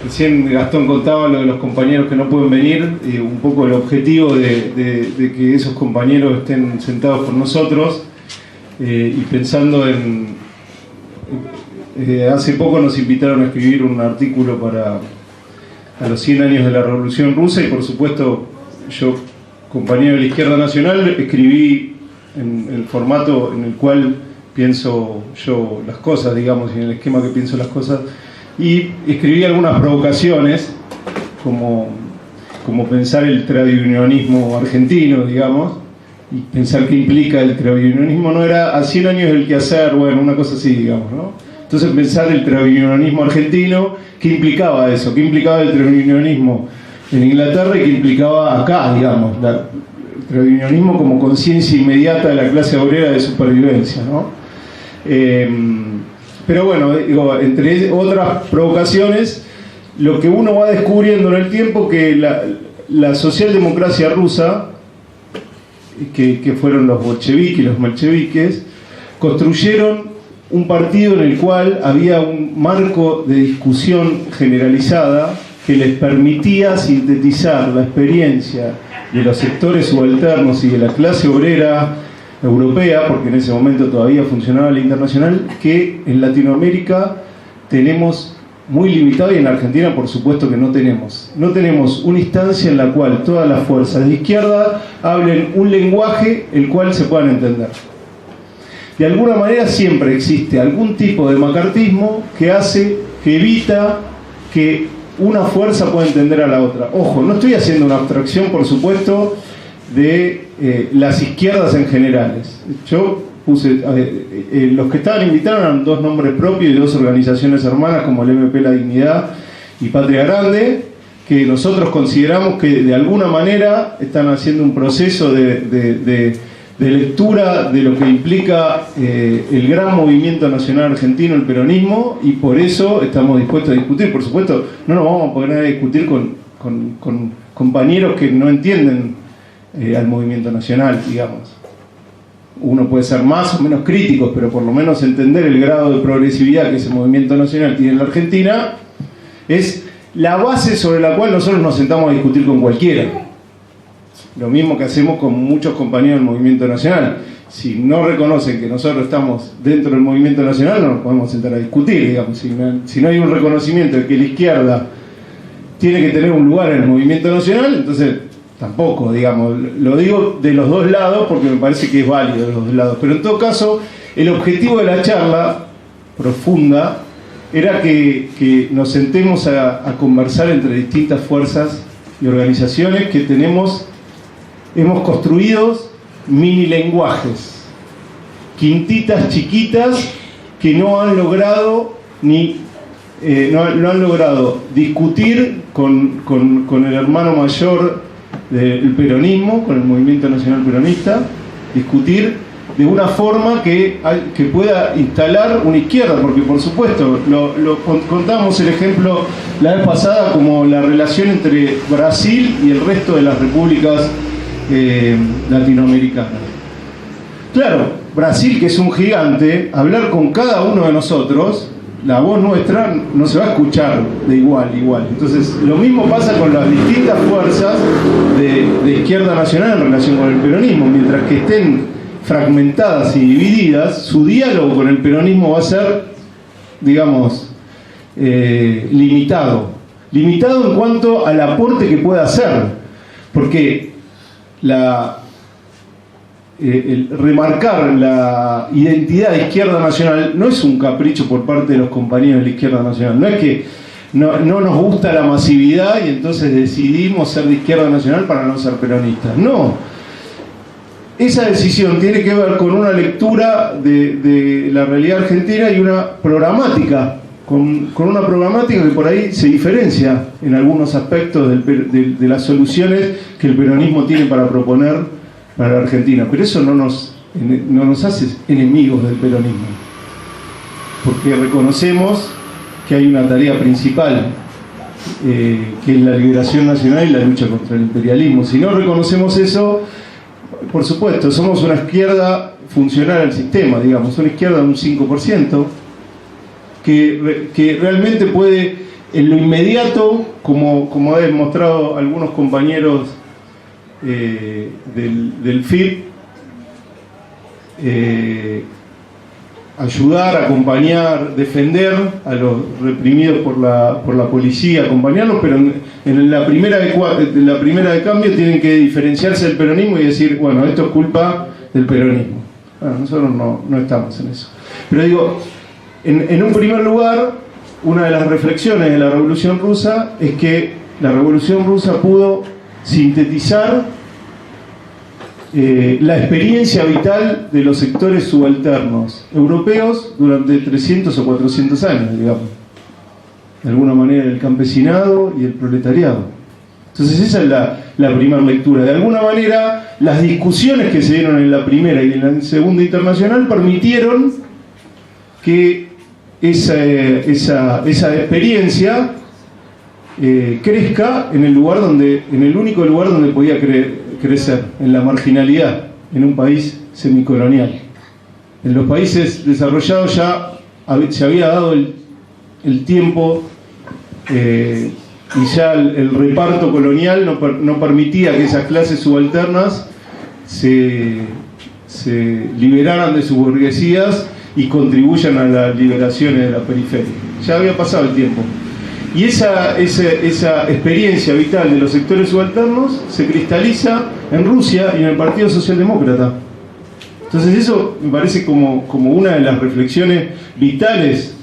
Recién Gastón contaba lo de los compañeros que no pueden venir, y un poco el objetivo de que esos compañeros estén sentados con nosotros, y pensando en... hace poco nos invitaron a escribir un artículo a los 100 años de la Revolución Rusa, y por supuesto yo, compañero de la Izquierda Nacional, escribí en el formato en el cual pienso yo las cosas, digamos, y en el esquema que pienso las cosas, y escribí algunas provocaciones, como pensar el tradiunionismo argentino, digamos, y pensar qué implica el tradiunionismo. No era a 100 años el quehacer, bueno, una cosa así, digamos, ¿no? Entonces pensar el tradiunionismo argentino, ¿qué implicaba eso? ¿Qué implicaba el tradiunionismo en Inglaterra y qué implicaba acá, digamos? El tradiunionismo como conciencia inmediata de la clase obrera de supervivencia, ¿no? Pero bueno, digo, entre otras provocaciones, lo que uno va descubriendo en el tiempo, que la socialdemocracia rusa, que fueron los bolcheviques, los mencheviques, construyeron un partido en el cual había un marco de discusión generalizada que les permitía sintetizar la experiencia de los sectores subalternos y de la clase obrera europea, porque en ese momento todavía funcionaba la internacional, que en Latinoamérica tenemos muy limitado, y en Argentina por supuesto que no tenemos. No tenemos una instancia en la cual todas las fuerzas de izquierda hablen un lenguaje el cual se puedan entender. De alguna manera siempre existe algún tipo de macartismo que evita que una fuerza pueda entender a la otra. Ojo, no estoy haciendo una abstracción, por supuesto, de las izquierdas en generales. Yo puse, los que estaban invitados eran dos nombres propios y dos organizaciones hermanas como el MP La Dignidad y Patria Grande, que nosotros consideramos que de alguna manera están haciendo un proceso de lectura de lo que implica el gran movimiento nacional argentino, el peronismo, y por eso estamos dispuestos a discutir. Por supuesto, no nos vamos a poner a discutir con compañeros que no entienden al movimiento nacional, digamos. Uno puede ser más o menos crítico, pero por lo menos entender el grado de progresividad que ese movimiento nacional tiene en la Argentina es la base sobre la cual nosotros nos sentamos a discutir con cualquiera. Lo mismo que hacemos con muchos compañeros del movimiento nacional. Si no reconocen que nosotros estamos dentro del movimiento nacional, no nos podemos sentar a discutir, digamos. Si no hay un reconocimiento de que la izquierda tiene que tener un lugar en el movimiento nacional, entonces tampoco, digamos. Lo digo de los dos lados porque me parece que es válido de los dos lados. Pero en todo caso, el objetivo de la charla profunda era que nos sentemos a conversar entre distintas fuerzas y organizaciones que hemos construido mini lenguajes, quintitas chiquitas que no han logrado no han logrado discutir con el hermano mayor del peronismo, con el movimiento nacional peronista, discutir de una forma que pueda instalar una izquierda, porque por supuesto, contamos el ejemplo la vez pasada como la relación entre Brasil y el resto de las repúblicas latinoamericanas. Claro, Brasil, que es un gigante, hablar con cada uno de nosotros, la voz nuestra no se va a escuchar de igual a igual. Entonces, lo mismo pasa con las distintas fuerzas de izquierda nacional en relación con el peronismo. Mientras que estén fragmentadas y divididas, su diálogo con el peronismo va a ser, digamos, limitado en cuanto al aporte que pueda hacer, porque remarcar la identidad de izquierda nacional no es un capricho por parte de los compañeros de la izquierda nacional. No es que no nos gusta la masividad y entonces decidimos ser de izquierda nacional para no ser peronistas. No, esa decisión tiene que ver con una lectura de la realidad argentina y una programática, con una programática que por ahí se diferencia en algunos aspectos de las soluciones que el peronismo tiene para proponer para la Argentina. Pero eso no nos hace enemigos del peronismo, porque reconocemos que hay una tarea principal, que es la liberación nacional y la lucha contra el imperialismo. Si no reconocemos eso, por supuesto, somos una izquierda funcional al sistema, digamos, una izquierda de un 5%, que realmente puede en lo inmediato, como han demostrado algunos compañeros del FIP, ayudar, acompañar, defender a los reprimidos por la policía, acompañarlos, pero en la primera de cambio tienen que diferenciarse del peronismo y decir, bueno, esto es culpa del peronismo. Bueno, nosotros no estamos en eso. Pero digo, en un primer lugar, una de las reflexiones de la Revolución Rusa es que la Revolución Rusa pudo sintetizar la experiencia vital de los sectores subalternos europeos durante 300 o 400 años, digamos. De alguna manera el campesinado y el proletariado. Entonces esa es la primera lectura. De alguna manera las discusiones que se dieron en la primera y en la segunda internacional permitieron que esa experiencia crezca en el único lugar donde podía crecer, en la marginalidad, en un país semicolonial. En los países desarrollados ya se había dado el tiempo y ya el reparto colonial no permitía que esas clases subalternas se liberaran de sus burguesías y contribuyan a las liberaciones de la periferia. Ya había pasado el tiempo. Y esa experiencia vital de los sectores subalternos se cristaliza en Rusia y en el Partido Socialdemócrata. Entonces eso me parece como una de las reflexiones vitales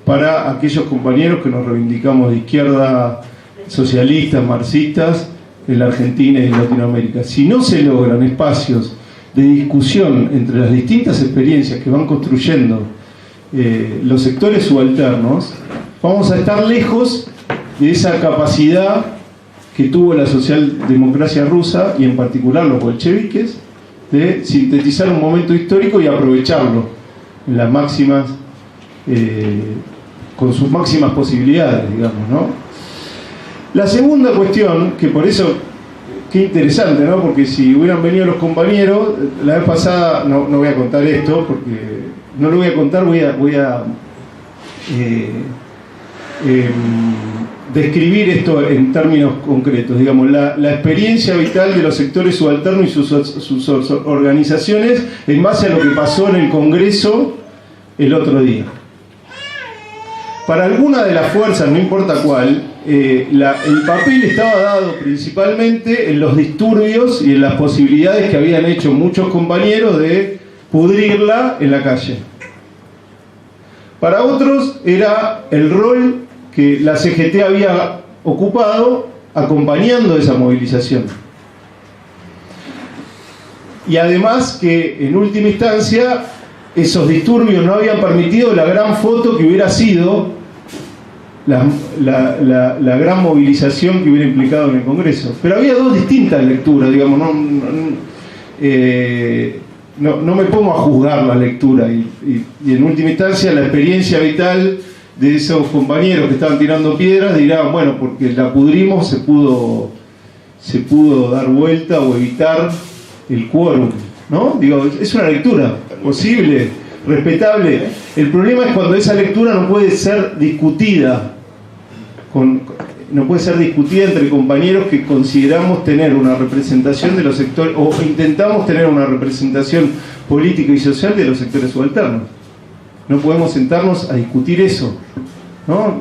para aquellos compañeros que nos reivindicamos de izquierda, socialistas, marxistas, en la Argentina y en Latinoamérica. Si no se logran espacios de discusión entre las distintas experiencias que van construyendo los sectores subalternos, vamos a estar lejos de esa capacidad que tuvo la socialdemocracia rusa, y en particular los bolcheviques, de sintetizar un momento histórico y aprovecharlo en las máximas, con sus máximas posibilidades, digamos, ¿no? La segunda cuestión, que por eso, qué interesante, ¿no? Porque si hubieran venido los compañeros, la vez pasada, no voy a contar esto, porque no lo voy a contar, voy a describir esto en términos concretos. Digamos, la experiencia vital de los sectores subalternos y sus organizaciones en base a lo que pasó en el Congreso el otro día. Para alguna de las fuerzas, no importa cuál, el papel estaba dado principalmente en los disturbios y en las posibilidades que habían hecho muchos compañeros de pudrirla en la calle. Para otros era el rol que la CGT había ocupado acompañando esa movilización. Y además que en última instancia esos disturbios no habían permitido la gran foto que hubiera sido la gran movilización que hubiera implicado en el Congreso. Pero había dos distintas lecturas, digamos, no me pongo a juzgar la lectura y en última instancia la experiencia vital de esos compañeros que estaban tirando piedras dirán, bueno, porque la pudrimos se pudo dar vuelta o evitar el quórum, ¿no? Digo, es una lectura posible, respetable. El problema es cuando esa lectura no puede ser discutida entre compañeros que consideramos tener una representación de los sectores, o intentamos tener una representación política y social de los sectores subalternos. No podemos sentarnos a discutir eso, ¿no?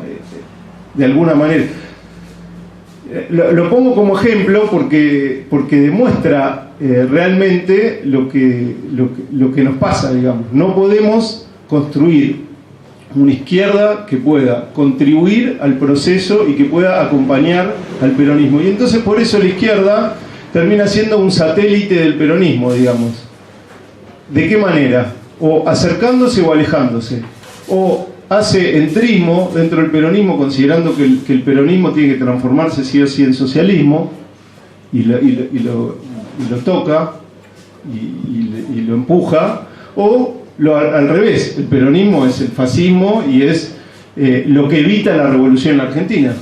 De alguna manera. Lo pongo como ejemplo porque demuestra realmente lo que nos pasa, digamos. No podemos construir una izquierda que pueda contribuir al proceso y que pueda acompañar al peronismo. Y entonces por eso la izquierda termina siendo un satélite del peronismo, digamos. ¿De qué manera? O acercándose o alejándose. O hace entrismo dentro del peronismo, considerando que el peronismo tiene que transformarse sí o sí en socialismo, y lo toca y lo empuja, o al revés, el peronismo es el fascismo y es lo que evita la revolución en Argentina.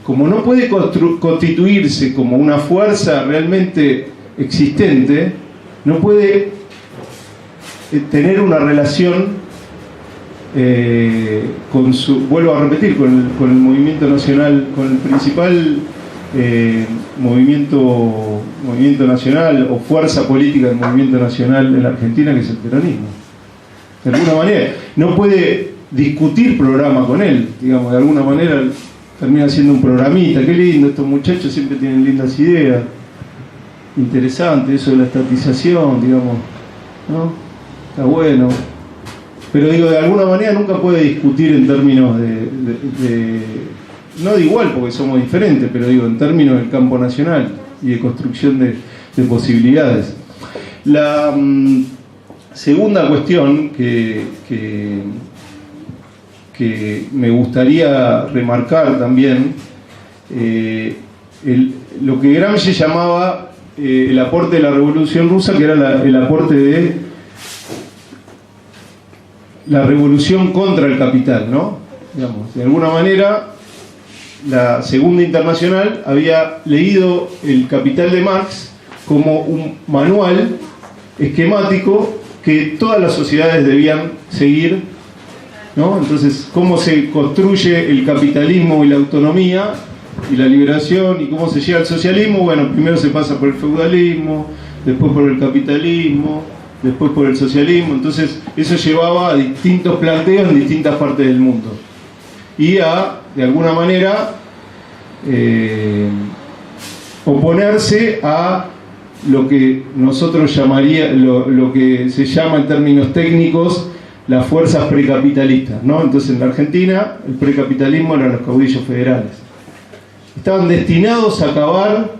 Como no puede constituirse como una fuerza realmente existente, no puede tener una relación vuelvo a repetir, con el movimiento nacional, con el principal movimiento nacional o fuerza política del movimiento nacional en la Argentina, que es el peronismo. De alguna manera, no puede discutir programa con él, digamos, de alguna manera termina siendo un programita. Qué lindo, estos muchachos siempre tienen lindas ideas, interesante eso de la estatización, digamos, ¿no? Está bueno, pero digo, de alguna manera nunca puede discutir en términos no de igual porque somos diferentes, pero digo en términos del campo nacional y de construcción de posibilidades. La segunda cuestión que me gustaría remarcar también, lo que Gramsci llamaba el aporte de la Revolución Rusa, que era el aporte de la revolución contra el capital, ¿no? Digamos, de alguna manera, la Segunda Internacional había leído el Capital de Marx como un manual esquemático que todas las sociedades debían seguir, ¿no? Entonces, cómo se construye el capitalismo y la autonomía y la liberación, y cómo se llega al socialismo. Bueno, primero se pasa por el feudalismo, después por el capitalismo, después por el socialismo. Entonces eso llevaba a distintos planteos en distintas partes del mundo y a, de alguna manera, oponerse a lo que nosotros lo que se llama en términos técnicos las fuerzas precapitalistas, ¿no? Entonces en la Argentina el precapitalismo eran los caudillos federales. Estaban destinados a acabar,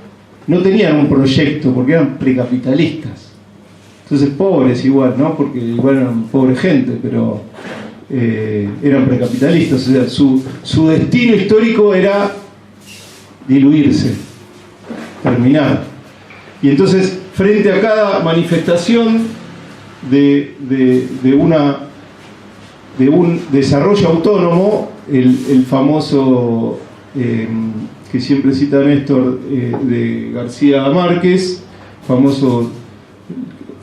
no tenían un proyecto porque eran precapitalistas. Entonces pobres igual, ¿no? Porque igual eran pobre gente, pero eran precapitalistas. O sea, su destino histórico era diluirse, terminar. Y entonces, frente a cada manifestación de un desarrollo autónomo, el famoso que siempre cita Néstor, de García Márquez, famoso,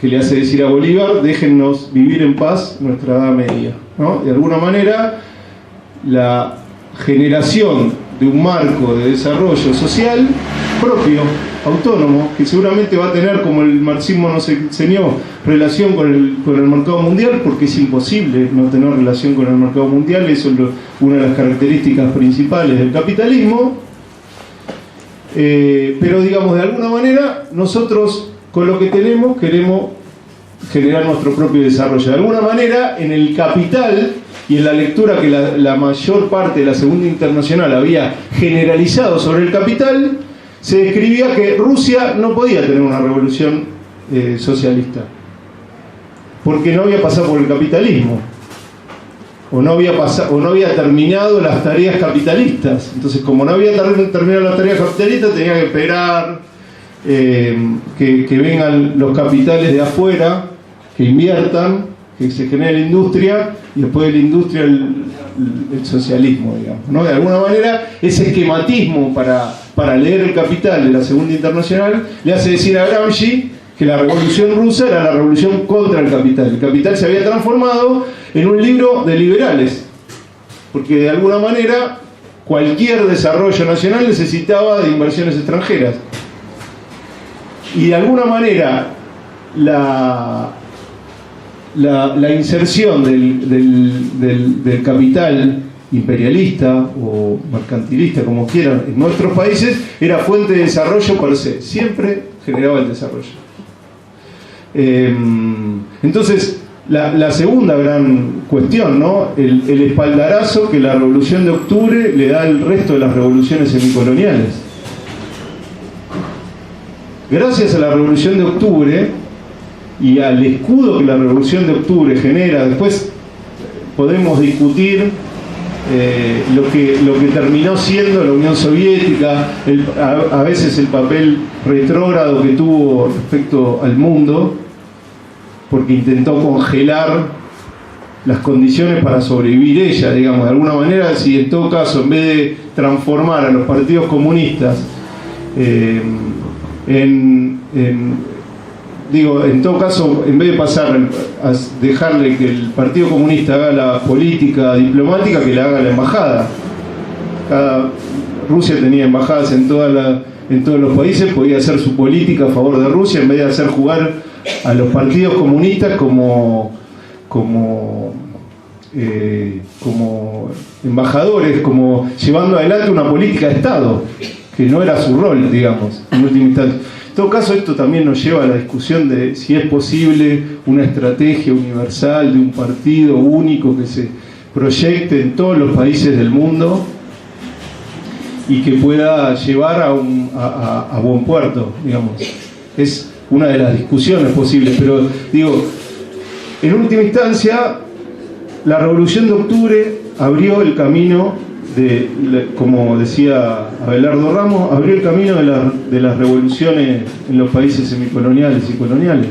que le hace decir a Bolívar: déjennos vivir en paz nuestra edad media, ¿no? De alguna manera, la generación de un marco de desarrollo social propio, autónomo, que seguramente va a tener, como el marxismo nos enseñó, relación con el mercado mundial, porque es imposible no tener relación con el mercado mundial. Eso es una de las características principales del capitalismo. Pero digamos, de alguna manera, nosotros con lo que tenemos queremos generar nuestro propio desarrollo. De alguna manera, en el Capital y en la lectura que la mayor parte de la Segunda Internacional había generalizado sobre el Capital, se describía que Rusia no podía tener una revolución socialista, porque no había pasado por el capitalismo, o no había terminado las tareas capitalistas. Entonces, como no había terminado las tareas capitalistas, tenía que esperar que vengan los capitales de afuera, que inviertan, que se genere la industria, y después de la industria el socialismo, digamos, ¿no? De alguna manera, ese esquematismo para leer el Capital de la Segunda Internacional le hace decir a Gramsci que la revolución rusa era la revolución contra el capital. El Capital se había transformado en un libro de liberales, porque de alguna manera cualquier desarrollo nacional necesitaba de inversiones extranjeras. Y de alguna manera la inserción del capital imperialista o mercantilista, como quieran, en nuestros países, era fuente de desarrollo per se, siempre generaba el desarrollo. Entonces, la segunda gran cuestión, ¿no? El espaldarazo que la Revolución de Octubre le da al resto de las revoluciones semicoloniales. Gracias a la Revolución de Octubre y al escudo que la Revolución de Octubre genera, después podemos discutir lo que terminó siendo la Unión Soviética, a veces el papel retrógrado que tuvo respecto al mundo, porque intentó congelar las condiciones para sobrevivir ella, digamos, de alguna manera. Si en todo caso, en vez de transformar a los partidos comunistas en digo, en todo caso, en vez de pasar a dejarle que el Partido Comunista haga la política diplomática, que la haga la embajada. Rusia tenía embajadas en todos los países, podía hacer su política a favor de Rusia en vez de hacer jugar a los partidos comunistas como embajadores, como llevando adelante una política de Estado, que no era su rol, digamos, en última instancia. En todo caso, esto también nos lleva a la discusión de si es posible una estrategia universal de un partido único que se proyecte en todos los países del mundo y que pueda llevar a buen puerto, digamos. Es una de las discusiones posibles, pero digo, en última instancia, la Revolución de Octubre abrió el camino como decía Abelardo Ramos, abrió el camino de las revoluciones en los países semicoloniales y coloniales.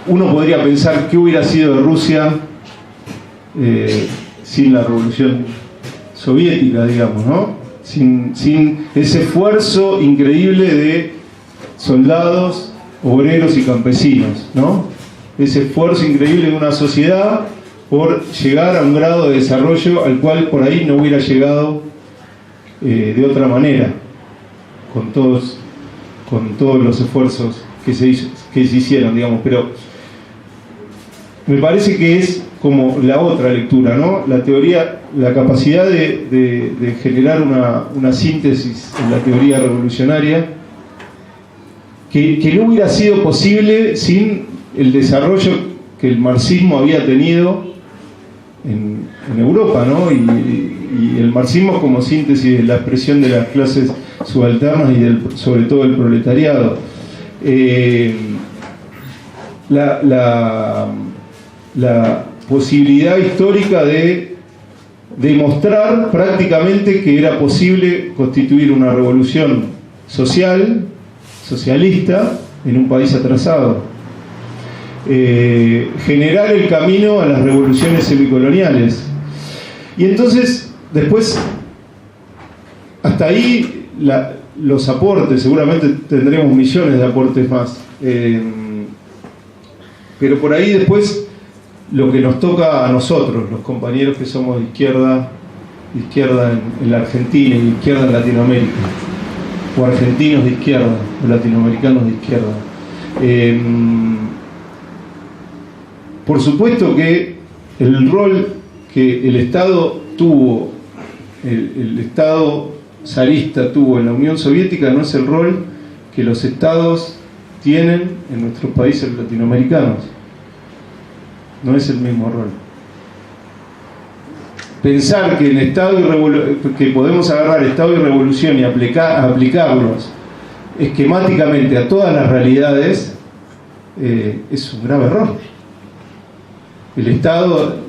Uno podría pensar qué hubiera sido de Rusia sin la revolución soviética, digamos, ¿no? Sin ese esfuerzo increíble de soldados, obreros y campesinos, ¿no? Ese esfuerzo increíble de una sociedad por llegar a un grado de desarrollo al cual por ahí no hubiera llegado de otra manera, con todos los esfuerzos que se hicieron, digamos. Pero me parece que es como la otra lectura, ¿no? La teoría, la capacidad de generar una síntesis en la teoría revolucionaria que no hubiera sido posible sin el desarrollo que el marxismo había tenido en Europa, ¿no? Y el marxismo como síntesis de la expresión de las clases subalternas y sobre todo el proletariado. La posibilidad histórica de demostrar prácticamente que era posible constituir una revolución socialista en un país atrasado. Generar el camino a las revoluciones semicoloniales. Y entonces, después, hasta ahí los aportes, seguramente tendremos millones de aportes más. Pero por ahí después, lo que nos toca a nosotros, los compañeros que somos de izquierda en la Argentina y de izquierda en Latinoamérica, o argentinos de izquierda, o latinoamericanos de izquierda. Por supuesto que el rol que el Estado tuvo, el Estado zarista tuvo en la Unión Soviética no es el rol que los Estados tienen en nuestros países latinoamericanos. No es el mismo rol. Pensar que que podemos agarrar Estado y revolución y aplicarlos esquemáticamente a todas las realidades es un grave error. El Estado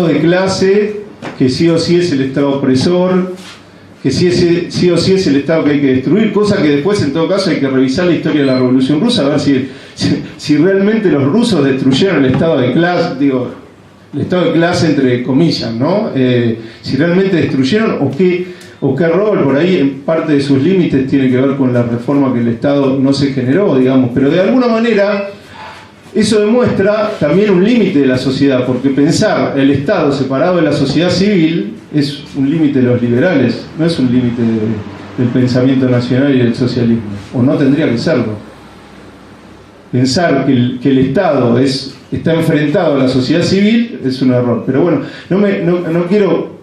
de clase, que sí o sí es el Estado opresor, que sí o sí es el Estado que hay que destruir, cosa que después en todo caso hay que revisar la historia de la Revolución Rusa, a ver si realmente los rusos destruyeron el Estado de clase, digo, el Estado de clase entre comillas, ¿no? Si realmente destruyeron o qué rol por ahí en parte de sus límites tiene que ver con la reforma que el Estado no se generó, digamos, pero de alguna manera eso demuestra también un límite de la sociedad, porque pensar el Estado separado de la sociedad civil es un límite de los liberales, no es un límite del pensamiento nacional y del socialismo, o no tendría que serlo. Pensar que el Estado está enfrentado a la sociedad civil es un error. Pero bueno, no quiero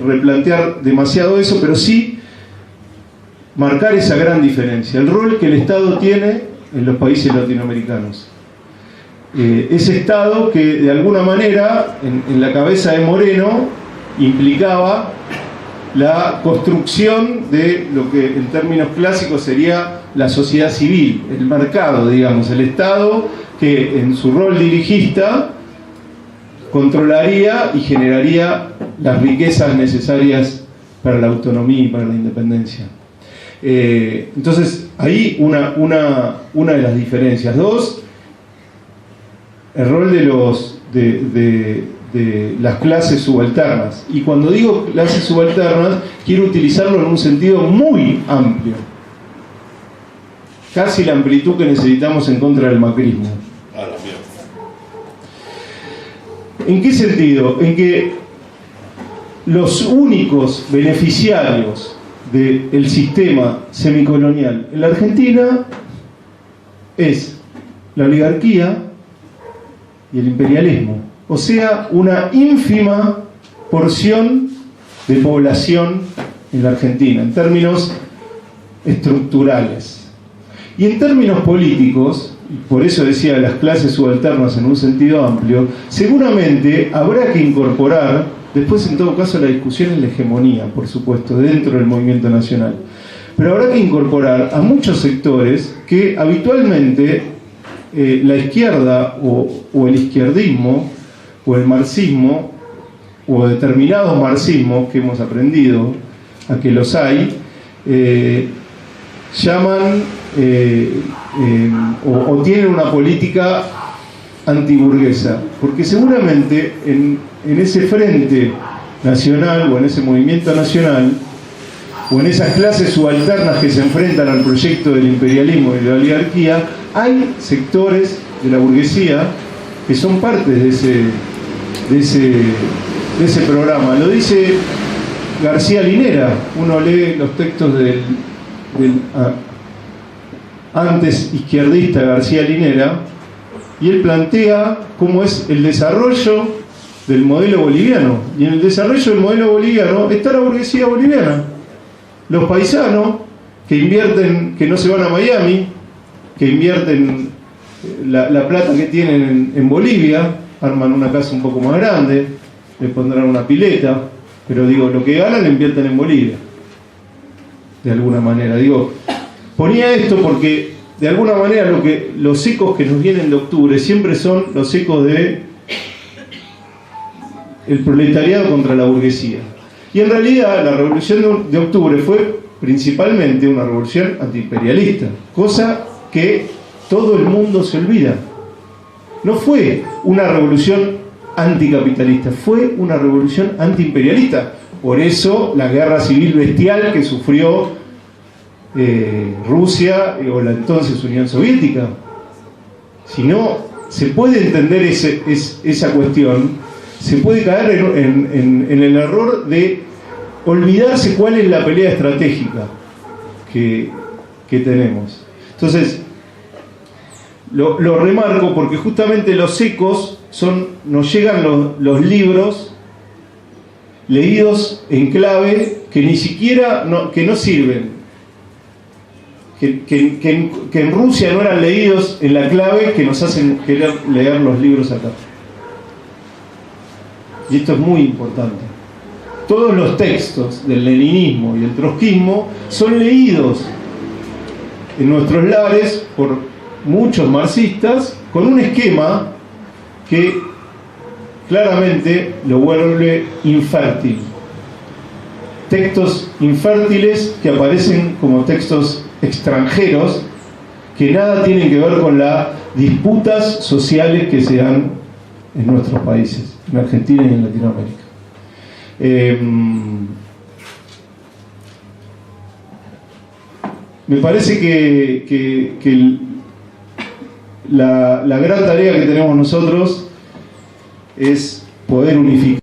replantear demasiado eso, pero sí marcar esa gran diferencia, el rol que el Estado tiene en los países latinoamericanos. Ese Estado que de alguna manera en la cabeza de Moreno implicaba la construcción de lo que en términos clásicos sería la sociedad civil, el mercado, digamos, el Estado que en su rol dirigista controlaría y generaría las riquezas necesarias para la autonomía y para la independencia. Entonces, ahí una de las diferencias. Dos, el rol de las clases subalternas. Y cuando digo clases subalternas, quiero utilizarlo en un sentido muy amplio. casi la amplitud que necesitamos en contra del macrismo. ¿En qué sentido? En que los únicos beneficiarios del sistema semicolonial en la Argentina es la oligarquía y el imperialismo, o sea, una ínfima porción de población en la Argentina, en términos estructurales. Y en términos políticos, por eso decía las clases subalternas en un sentido amplio, seguramente habrá que incorporar, después en todo caso la discusión es la hegemonía, por supuesto, dentro del movimiento nacional, pero habrá que incorporar a muchos sectores que habitualmente la izquierda o el izquierdismo o el marxismo o determinados marxismos que hemos aprendido a que los hay, llaman o tienen una política antiburguesa, porque seguramente en ese frente nacional o en ese movimiento nacional o en esas clases subalternas que se enfrentan al proyecto del imperialismo y de la oligarquía, hay sectores de la burguesía que son parte de ese programa. Lo dice García Linera. Uno lee los textos del antes izquierdista García Linera y él plantea cómo es el desarrollo del modelo boliviano, y en el desarrollo del modelo boliviano está la burguesía boliviana, los paisanos que invierten, que no se van a Miami, que invierten la plata que tienen en Bolivia, arman una casa un poco más grande, le pondrán una pileta, pero digo, lo que ganan lo invierten en Bolivia, de alguna manera. Digo, ponía esto porque de alguna manera los ecos que nos vienen de octubre siempre son los ecos de el proletariado contra la burguesía. Y en realidad la revolución de octubre fue principalmente una revolución antiimperialista, cosa que todo el mundo se olvida. No fue una revolución anticapitalista, fue una revolución antiimperialista. Por eso la guerra civil bestial que sufrió Rusia o la entonces Unión Soviética. Si no se puede entender esa cuestión, se puede caer en el error de olvidarse cuál es la pelea estratégica que tenemos. Entonces, lo remarco porque justamente los ecos nos llegan los libros leídos en clave que ni siquiera que no sirven, que en Rusia no eran leídos en la clave que nos hacen querer leer los libros acá. Y esto es muy importante. Todos los textos del leninismo y del trotskismo son leídos en nuestros lares por muchos marxistas con un esquema que claramente lo vuelve infértil. Textos infértiles que aparecen como textos extranjeros que nada tienen que ver con las disputas sociales que se dan en nuestros países, en Argentina y en Latinoamérica. Me parece que la gran tarea que tenemos nosotros es poder unificar